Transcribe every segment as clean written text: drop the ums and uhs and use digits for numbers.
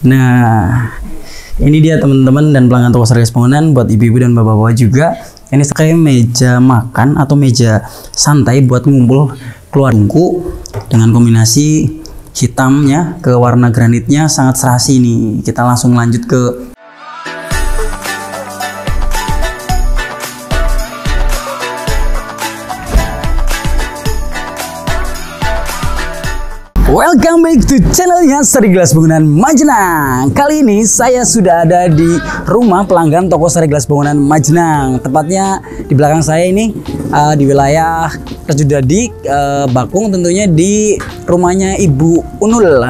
Nah, ini dia teman-teman dan pelanggan toko Sarigas Bangunan, buat ibu-ibu dan bapak-bapak juga. Ini kayak meja makan atau meja santai buat ngumpul keluar bungku dengan kombinasi hitamnya ke warna granitnya sangat serasi nih. Kita langsung lanjut ke welcome back to channelnya Sarigas Bangunan Majenang. Kali ini saya sudah ada di rumah pelanggan toko Sarigas Bangunan Majenang. Tepatnya di belakang saya ini di wilayah Rejudadi, Bakung, tentunya di rumahnya Ibu Unul.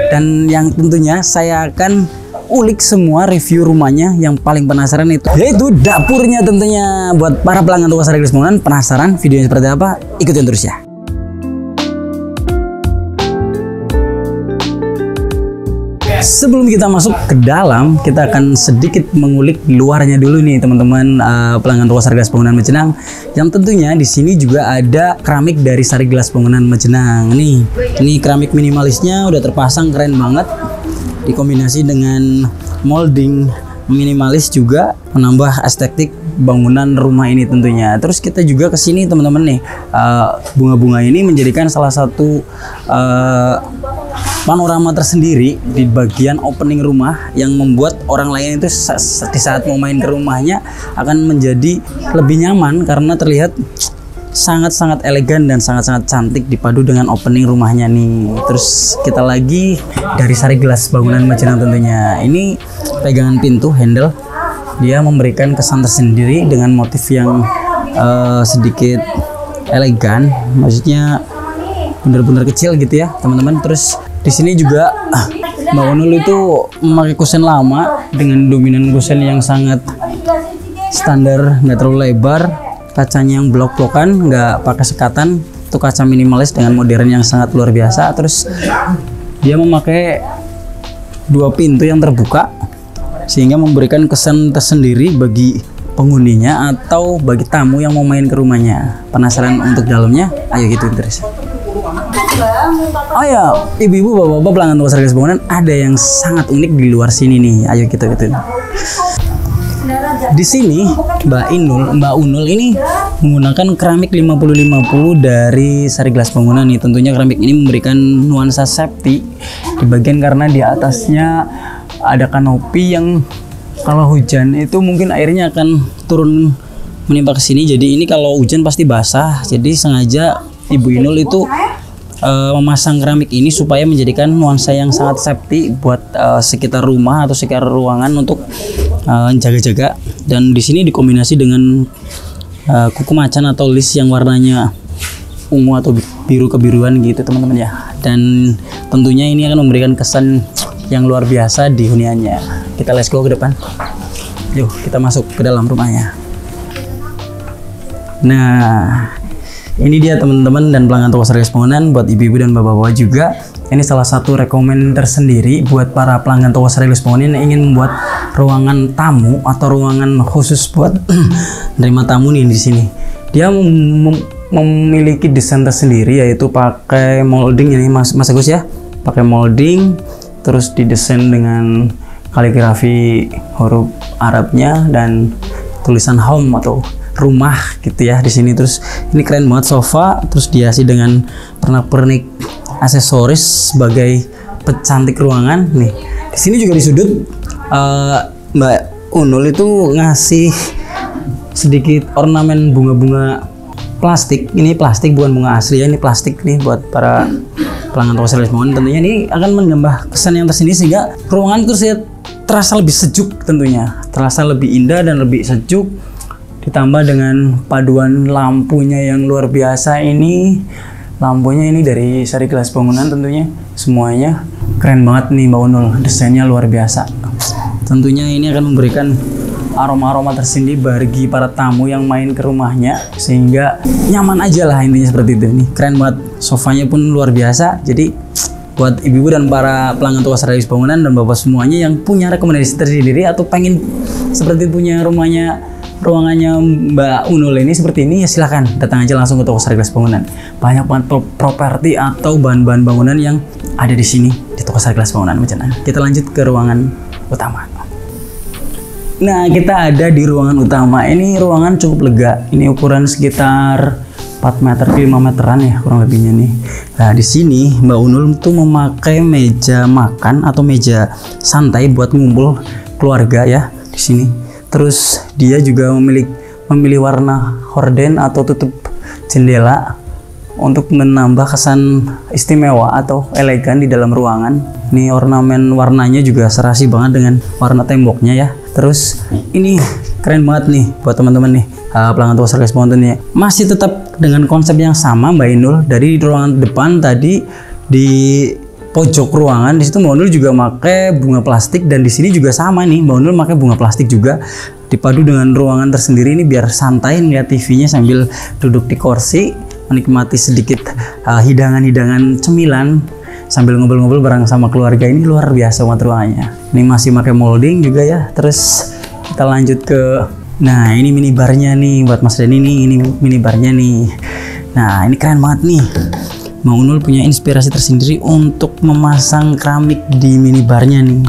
Dan yang tentunya saya akan ulik semua review rumahnya. Yang paling penasaran itu yaitu dapurnya tentunya. Buat para pelanggan toko Sarigas Bangunan penasaran videonya seperti apa? Ikutin terus ya. Sebelum kita masuk ke dalam, kita akan sedikit mengulik luarnya dulu nih teman-teman pelanggan toko Sarigas Bangunan Majenang. Yang tentunya di sini juga ada keramik dari Sarigas Bangunan Majenang. Nih, ini keramik minimalisnya udah terpasang, keren banget. Dikombinasi dengan molding minimalis juga menambah estetik bangunan rumah ini tentunya. Terus kita juga ke sini teman-teman nih, bunga-bunga ini menjadikan salah satu panorama tersendiri di bagian opening rumah yang membuat orang lain itu di saat mau main ke rumahnya akan menjadi lebih nyaman karena terlihat sangat-sangat elegan dan sangat-sangat cantik dipadu dengan opening rumahnya nih. Terus kita lagi dari Sarigas Bangunan Majenang tentunya. Ini pegangan pintu handle, dia memberikan kesan tersendiri dengan motif yang sedikit elegan, maksudnya bener-bener kecil gitu ya teman-teman. Terus di sini juga Mbak Unul itu memakai kusen lama dengan dominan kusen yang sangat standar, nggak terlalu lebar, kacanya yang blok-blokan, nggak pakai sekatan, itu kaca minimalis dengan modern yang sangat luar biasa. Terus dia memakai dua pintu yang terbuka sehingga memberikan kesan tersendiri bagi penghuninya atau bagi tamu yang mau main ke rumahnya. Penasaran untuk dalamnya? Ayo gitu terus. Oh ya, ibu-ibu, bapak-bapak pelanggan toko Sarigas Bangunan, ada yang sangat unik di luar sini nih. Ayo kita gitu. Di sini Mbak Unul ini menggunakan keramik 50-50 dari Sarigas Bangunan nih. Tentunya keramik ini memberikan nuansa safety di bagian karena di atasnya ada kanopi yang kalau hujan itu mungkin airnya akan turun menimpa ke sini. Jadi ini kalau hujan pasti basah. Jadi sengaja Ibu Inul itu memasang keramik ini supaya menjadikan nuansa yang sangat safety buat sekitar rumah atau sekitar ruangan untuk jaga-jaga. Dan di sini dikombinasi dengan kuku macan atau list yang warnanya ungu atau biru kebiruan gitu teman-teman ya. Dan tentunya ini akan memberikan kesan yang luar biasa di huniannya. Kita let's go ke depan. Yuk kita masuk ke dalam rumahnya. Nah, ini dia teman-teman dan pelanggan toko Sarigas Bangunan, buat ibu-ibu dan bapak-bapak juga. Ini salah satu rekomend tersendiri buat para pelanggan toko Sarigas Bangunan yang ingin membuat ruangan tamu atau ruangan khusus buat menerima tamu nih di sini. Dia memiliki desain tersendiri, yaitu pakai molding ini Mas Agus ya. Pakai molding, terus didesain dengan kaligrafi huruf Arabnya dan tulisan home atau rumah gitu ya di sini. Terus ini keren banget sofa, terus dihiasi dengan pernak-pernik aksesoris sebagai pecantik ruangan nih. Di sini juga di sudut Mbak Unul itu ngasih sedikit ornamen bunga-bunga plastik. Ini plastik bukan bunga asli ya, ini plastik nih buat para pelanggan toko Sarigas Bangunan. Tentunya ini akan menambah kesan yang tersendiri sehingga ruangan itu terasa lebih sejuk tentunya, terasa lebih indah dan lebih sejuk. Ditambah dengan paduan lampunya yang luar biasa ini. Lampunya ini dari Sarigas Bangunan tentunya. Semuanya keren banget nih Mbak Unul. Desainnya luar biasa. Tentunya ini akan memberikan aroma-aroma tersendiri bagi para tamu yang main ke rumahnya. Sehingga nyaman aja lah intinya seperti itu. Nih keren banget. Sofanya pun luar biasa. Jadi buat ibu-ibu dan para pelanggan toko Sarigas Bangunan dan bapak semuanya yang punya rekomendasi tersendiri atau pengen seperti punya ruangannya Mbak Unul ini seperti ini, ya silahkan datang aja langsung ke toko Sarigas Bangunan. Banyak banget properti atau bahan-bahan bangunan yang ada di sini di toko Sarigelas Bangunan Mecenang. Kita lanjut ke ruangan utama. Nah, kita ada di ruangan utama. Ini ruangan cukup lega. Ini ukuran sekitar 4 meter ke 5 meteran ya kurang lebihnya nih. Nah, di sini Mbak Unul tuh memakai meja makan atau meja santai buat ngumpul keluarga ya di sini. Terus dia juga memilih warna horden atau tutup jendela untuk menambah kesan istimewa atau elegan di dalam ruangan. Ini ornamen warnanya juga serasi banget dengan warna temboknya ya. Terus ini keren banget nih buat teman-teman nih pelanggan toko Sarigelas Bangunan ya. Masih tetap dengan konsep yang sama Mbak Inul. Dari ruangan depan tadi di pojok ruangan di situ Mbak Inul juga pakai bunga plastik, dan di sini juga sama nih Mbak Inul pakai bunga plastik juga. Dipadu dengan ruangan tersendiri ini biar santai ngeliat TV-nya sambil duduk di kursi, menikmati sedikit hidangan-hidangan cemilan sambil ngobrol-ngobrol bareng sama keluarga. Ini luar biasa banget ruangannya. Ini masih pakai molding juga ya. Terus kita lanjut ke, nah ini minibarnya nih buat Mas Denny nih. Ini minibarnya nih. Nah ini keren banget nih. Bang Unul punya inspirasi tersendiri untuk memasang keramik di minibarnya nih.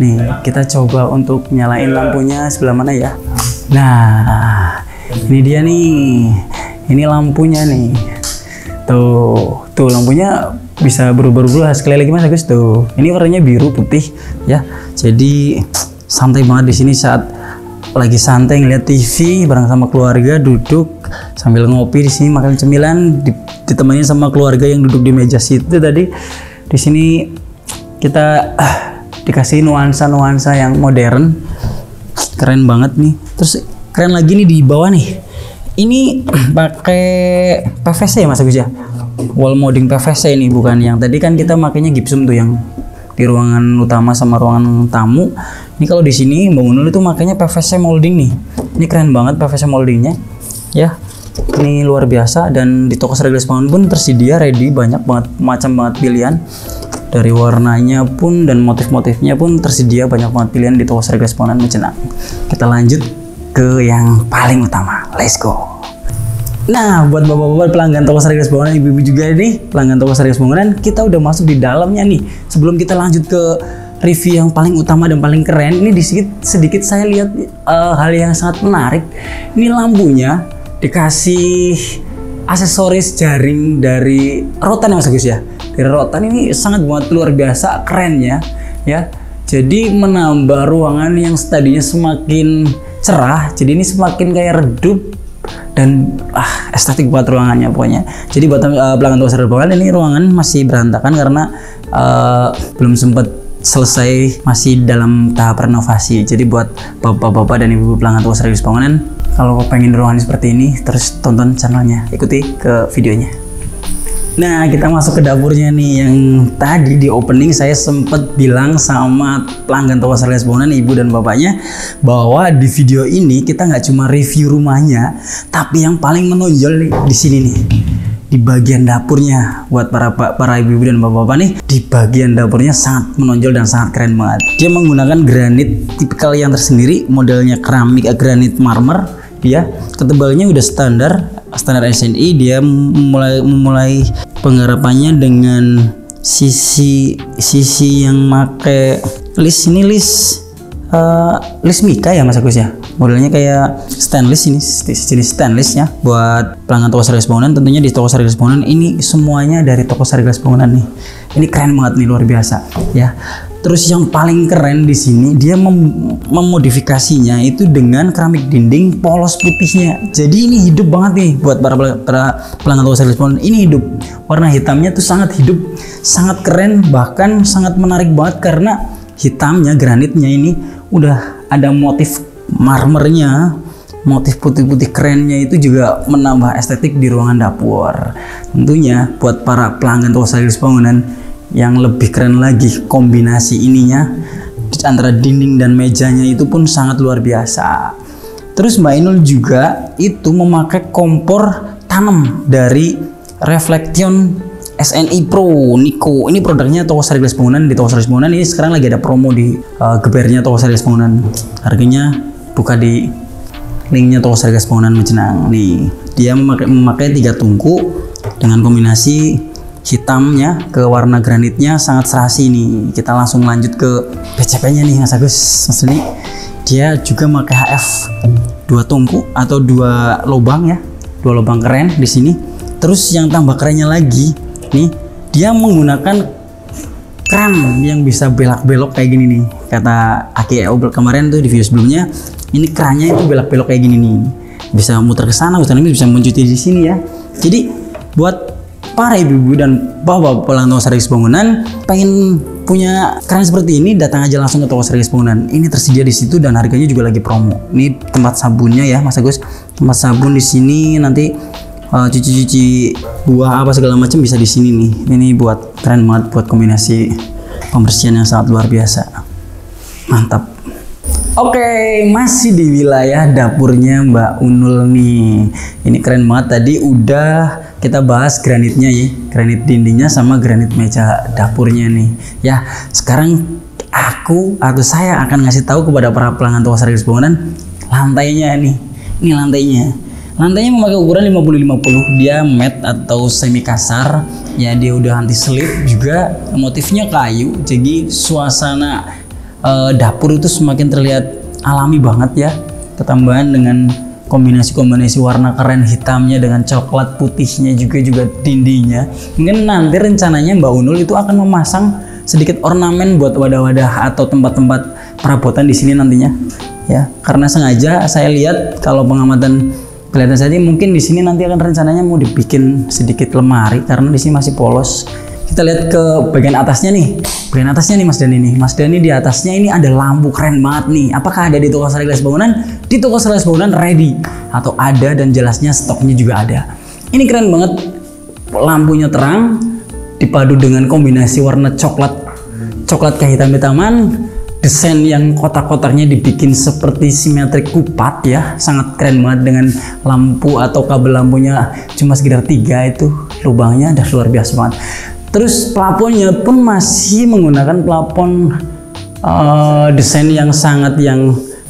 Nih kita coba untuk nyalain lampunya sebelah mana ya. Nah ini dia nih. Ini lampunya nih. Tuh lampunya bisa berubah-ubah. Sekali lagi Mas Agus tuh. Ini warnanya biru putih ya. Jadi santai banget di sini saat lagi santai ngeliat TV bareng sama keluarga, duduk sambil ngopi di sini makan cemilan, ditemani sama keluarga yang duduk di meja situ tadi. Di sini kita dikasih nuansa-nuansa yang modern. Keren banget nih. Terus keren lagi nih di bawah nih. Ini pakai PVC ya Mas Agus ya. Wall molding PVC ini, bukan yang tadi kan kita makainya gipsum tuh yang di ruangan utama sama ruangan tamu. Ini kalau di sini Mbak Unul itu makanya PVC molding nih. Ini keren banget PVC moldingnya ya. Ini luar biasa, dan di toko Sarigelas Bangunan pun tersedia ready, banyak banget macam banget pilihan. Dari warnanya pun dan motif-motifnya pun tersedia banyak banget pilihan di toko Sarigelas Bangunan Mecenang. Kita lanjut ke yang paling utama. Let's go. Nah, buat bapak-bapak pelanggan toko Sarigelas Bangunan, ibu-ibu juga nih pelanggan toko Sarigelas Bangunan, kita udah masuk di dalamnya nih. Sebelum kita lanjut ke review yang paling utama dan paling keren, ini sedikit saya lihat hal yang sangat menarik. Ini lampunya dikasih aksesoris jaring dari rotan ya Mas Agus ya. Dari rotan ini sangat banget luar biasa kerennya ya. Jadi menambah ruangan yang tadinya semakin cerah, jadi ini semakin kayak redup dan estetik buat ruangannya pokoknya. Jadi buat pelanggan toko Sarigelas Bangunan, ini ruangan masih berantakan karena belum sempat selesai, masih dalam tahap renovasi. Jadi buat bapak-bapak dan ibu pelanggan toko Sarigelas Bangunan, kalau pengen ruangan seperti ini, terus tonton channelnya, ikuti ke videonya. Nah, kita masuk ke dapurnya nih, yang tadi di opening saya sempat bilang sama pelanggan toko Sarigelas Bangunan, ibu dan bapaknya, bahwa di video ini kita nggak cuma review rumahnya, tapi yang paling menonjol di sini nih, di bagian dapurnya. Buat para ibu dan bapak-bapak nih, di bagian dapurnya sangat menonjol dan sangat keren banget. Dia menggunakan granit tipikal yang tersendiri, modelnya keramik granit marmer. Dia ketebalannya udah standar SNI. Dia memulai penggarapannya dengan sisi yang make list Mika ya Mas Agus ya. Modelnya kayak stainless, ini jenis stainless ya. Buat pelanggan toko Sarigelas Bangunan, tentunya di toko Sarigelas Bangunan ini semuanya dari toko Sarigelas Bangunan nih. Ini keren banget nih, luar biasa ya. Terus yang paling keren di sini, dia memodifikasinya itu dengan keramik dinding polos putihnya. Jadi ini hidup banget nih buat para pelanggan toko Sarigelas Bangunan. Ini hidup. Warna hitamnya tuh sangat hidup, sangat keren, bahkan sangat menarik banget karena hitamnya, granitnya ini udah ada motif marmernya, motif putih-putih kerennya itu juga menambah estetik di ruangan dapur. Tentunya buat para pelanggan toko Sarigelas Bangunan, yang lebih keren lagi kombinasi ininya antara dinding dan mejanya itu pun sangat luar biasa. Terus Mbak Inul juga itu memakai kompor tanam dari Reflection SNI Pro Nico. Ini produknya toko Sarigelas Bangunan. Di toko Sarigelas Bangunan ini sekarang lagi ada promo di gebernya toko Sarigelas Bangunan. Harganya buka di linknya toko Sarigelas Bangunan Mecenang. Nih, dia memakai 3 tungku dengan kombinasi hitamnya ke warna granitnya sangat serasi nih. Kita langsung lanjut ke PCP-nya nih Mas Agus. Mas ini dia juga pakai HF 2 tungku atau 2 lubang ya, 2 lubang keren di sini. Terus yang tambah kerennya lagi nih, dia menggunakan kran yang bisa belok-belok kayak gini nih. Kata Aki EO kemarin tuh di video sebelumnya, ini kerannya itu belok-belok kayak gini nih. Bisa muter ke sana, bisa mencuci di sini ya. Jadi buat para ibu-ibu dan bapak pelanggan toko servis bangunan pengen punya keran seperti ini, datang aja langsung ke toko servis bangunan. Ini tersedia di situ dan harganya juga lagi promo. Ini tempat sabunnya ya Mas Agus. Tempat sabun di sini, nanti cuci-cuci buah apa segala macam bisa di sini nih. Ini buat keren banget, buat kombinasi pembersihan yang sangat luar biasa. Mantap. Oke, masih di wilayah dapurnya Mbak Unul nih. Ini keren banget, tadi udah kita bahas granitnya ya, granit dindingnya sama granit meja dapurnya nih. Ya, sekarang aku atau saya akan ngasih tahu kepada para pelanggan toko servis bangunan lantainya nih. Ini lantainya. Lantainya memakai ukuran 50-50, dia matte atau semi kasar. Ya, dia udah anti slip juga, motifnya kayu. Jadi suasana dapur itu semakin terlihat alami banget ya, ketambahan dengan kombinasi warna keren hitamnya dengan coklat putihnya juga dindingnya. Mungkin nanti rencananya Mbak Unul itu akan memasang sedikit ornamen buat wadah-wadah atau tempat-tempat perabotan di sini nantinya ya, karena sengaja saya lihat kalau pengamatan kelihatan saja mungkin di sini nanti akan rencananya mau dibikin sedikit lemari karena di sini masih polos. Kita lihat ke bagian atasnya nih. Bagian atasnya nih Mas Dani nih. Mas Dani di atasnya ini ada lampu keren banget nih. Apakah ada di toko servis bangunan? Di toko servis bangunan ready atau ada, dan jelasnya stoknya juga ada. Ini keren banget. Lampunya terang dipadu dengan kombinasi warna coklat kehitam-hitaman. Desain yang kotak-kotaknya dibikin seperti simetrik kupat ya, sangat keren banget dengan lampu atau kabel lampunya cuma sekitar 3 itu lubangnya, udah luar biasa banget. Terus plafonnya pun masih menggunakan plafon desain yang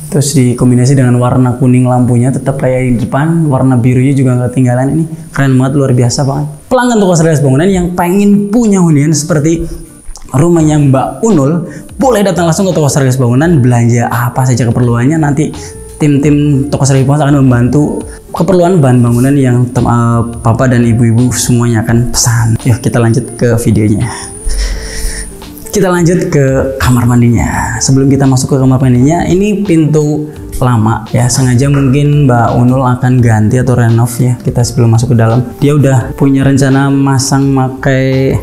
terus dikombinasi dengan warna kuning lampunya tetap kayak di depan, warna birunya juga nggak ketinggalan. Ini keren banget, luar biasa banget. Pelanggan toko servis bangunan yang pengen punya hunian seperti rumahnya Mbak Unul boleh datang langsung ke toko servis bangunan, belanja apa saja keperluannya, nanti tim toko servis bangunan akan membantu keperluan bahan bangunan yang bapak dan ibu-ibu semuanya akan pesan. Yuk kita lanjut ke videonya. Kita lanjut ke kamar mandinya. Sebelum kita masuk ke kamar mandinya, ini pintu lama ya, sengaja mungkin Mbak Unul akan ganti atau renov ya. Kita sebelum masuk ke dalam, dia udah punya rencana masang pakai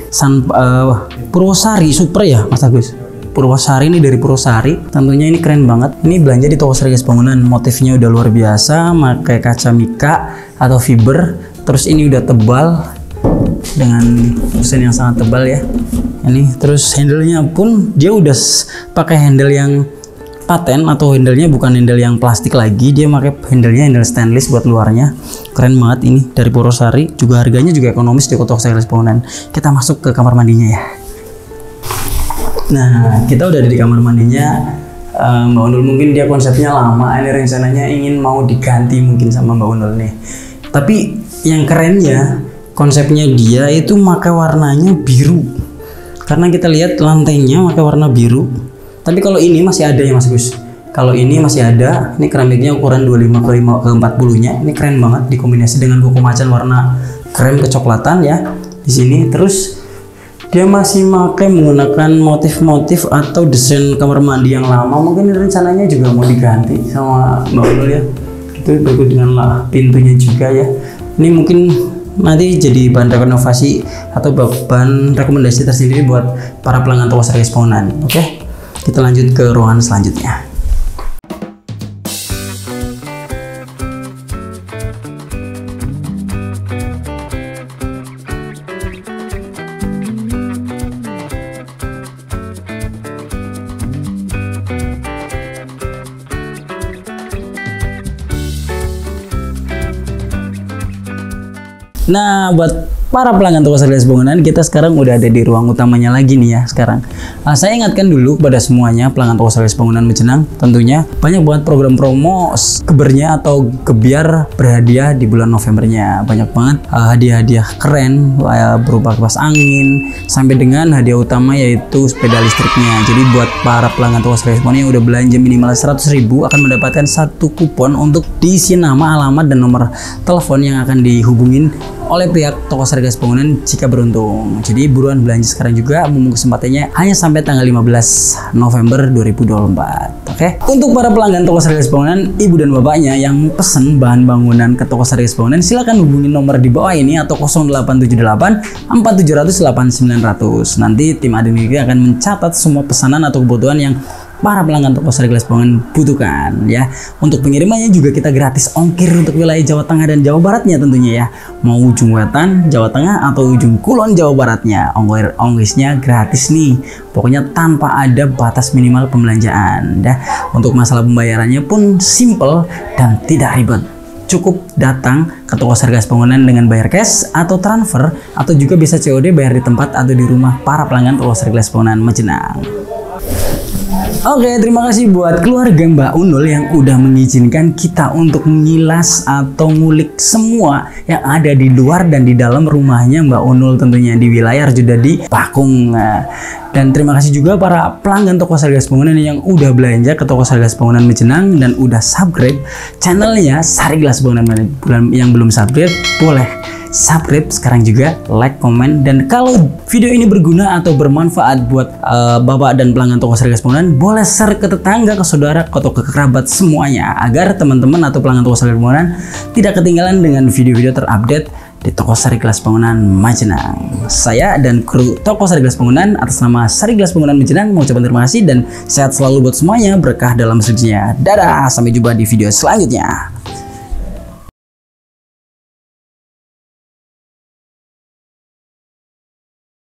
Purwosari Super ya Mas Agus. Purwosari ini dari Purwosari, tentunya ini keren banget. Ini belanja di toko servis bangunan, motifnya udah luar biasa, pakai kaca mika atau fiber. Terus ini udah tebal dengan desain yang sangat tebal ya. Ini terus handle-nya pun dia udah pakai handle yang paten atau handle-nya bukan handle yang plastik lagi, dia pakai handle stainless buat luarnya. Keren banget ini dari Purwosari, juga harganya juga ekonomis di toko servis bangunan. Kita masuk ke kamar mandinya ya. Nah, kita udah ada di kamar mandinya. Mbak Unul mungkin dia konsepnya lama, ini rencananya ingin mau diganti mungkin sama Mbak Unul nih. Tapi yang kerennya konsepnya dia itu pakai warnanya biru. Karena kita lihat lantainya pakai warna biru. Tapi kalau ini masih ada ya Mas Gus. Kalau ini masih ada, ini keramiknya ukuran 25 ke 40-nya. Ini keren banget dikombinasi dengan buku macan warna krem kecoklatan ya di sini. Terus dia masih menggunakan motif-motif atau desain kamar mandi yang lama. Mungkin rencananya juga mau diganti sama Mbak Unul ya. Itu berikut dengan pintunya juga ya. Ini mungkin nanti jadi bahan renovasi atau bahan rekomendasi tersendiri buat para pelanggan toko servis bangunan. Oke, kita lanjut ke ruangan selanjutnya. Nah, buat para pelanggan toko Sari Gelas Bangunan, kita sekarang udah ada di ruang utamanya lagi nih ya sekarang. Saya ingatkan dulu kepada semuanya pelanggan toko Sari Gelas Bangunan Mejenang, tentunya banyak banget program promo kebernya atau kebiar berhadiah di bulan Novembernya. Banyak banget hadiah-hadiah keren berupa kipas angin sampai dengan hadiah utama yaitu sepeda listriknya. Jadi buat para pelanggan toko Sari Gelas Bangunan yang udah belanja minimal 100.000 akan mendapatkan satu kupon untuk diisi nama, alamat, dan nomor telepon yang akan dihubungin oleh pihak toko Sari Gelas Bangunan jika beruntung. Jadi buruan belanja sekarang juga, mumpung kesempatannya hanya sampai tanggal 15 November 2024. Oke. Untuk para pelanggan toko Sari Gelas Bangunan, ibu dan bapaknya yang pesen bahan bangunan ke toko Sari Gelas Bangunan, silakan hubungi nomor di bawah ini atau 0878 4700 8900. Nanti tim admin kita akan mencatat semua pesanan atau kebutuhan yang para pelanggan toko Sari Gelas Bangunan butuhkan ya. Untuk pengirimannya juga kita gratis ongkir untuk wilayah Jawa Tengah dan Jawa Baratnya tentunya ya. Mau ujung Wetan Jawa Tengah atau ujung Kulon Jawa Baratnya, ongkirnya gratis nih. Pokoknya tanpa ada batas minimal pembelanjaan ya. Untuk masalah pembayarannya pun simple dan tidak ribet. Cukup datang ke toko Sari Gelas Bangunan dengan bayar cash atau transfer, atau juga bisa COD bayar di tempat atau di rumah para pelanggan toko Sari Gelas Bangunan Mejenang. Oke, terima kasih buat keluarga Mbak Unul yang udah mengizinkan kita untuk mengilas atau ngulik semua yang ada di luar dan di dalam rumahnya Mbak Unul, tentunya di wilayah Arjodadi Pakung. Dan terima kasih juga para pelanggan toko Sari Gelas Bangunan yang udah belanja ke toko Sari Gelas Bangunan Mejenang dan udah subscribe channelnya Sari Gelas Bangunan. Yang belum subscribe boleh subscribe sekarang juga, like, komen, dan kalau video ini berguna atau bermanfaat buat bapak dan pelanggan toko Sari Gelas Bangunan, boleh share ke tetangga, ke saudara, atau ke kerabat semuanya, agar teman-teman atau pelanggan toko Sari Gelas Bangunan tidak ketinggalan dengan video-video terupdate di toko Sari Gelas Bangunan Mejenang. Saya dan kru toko Sari Gelas Bangunan atas nama Sari Gelas Bangunan Mejenang mengucapkan terima kasih dan sehat selalu buat semuanya, berkah dalam rezekinya. Dadah, sampai jumpa di video selanjutnya.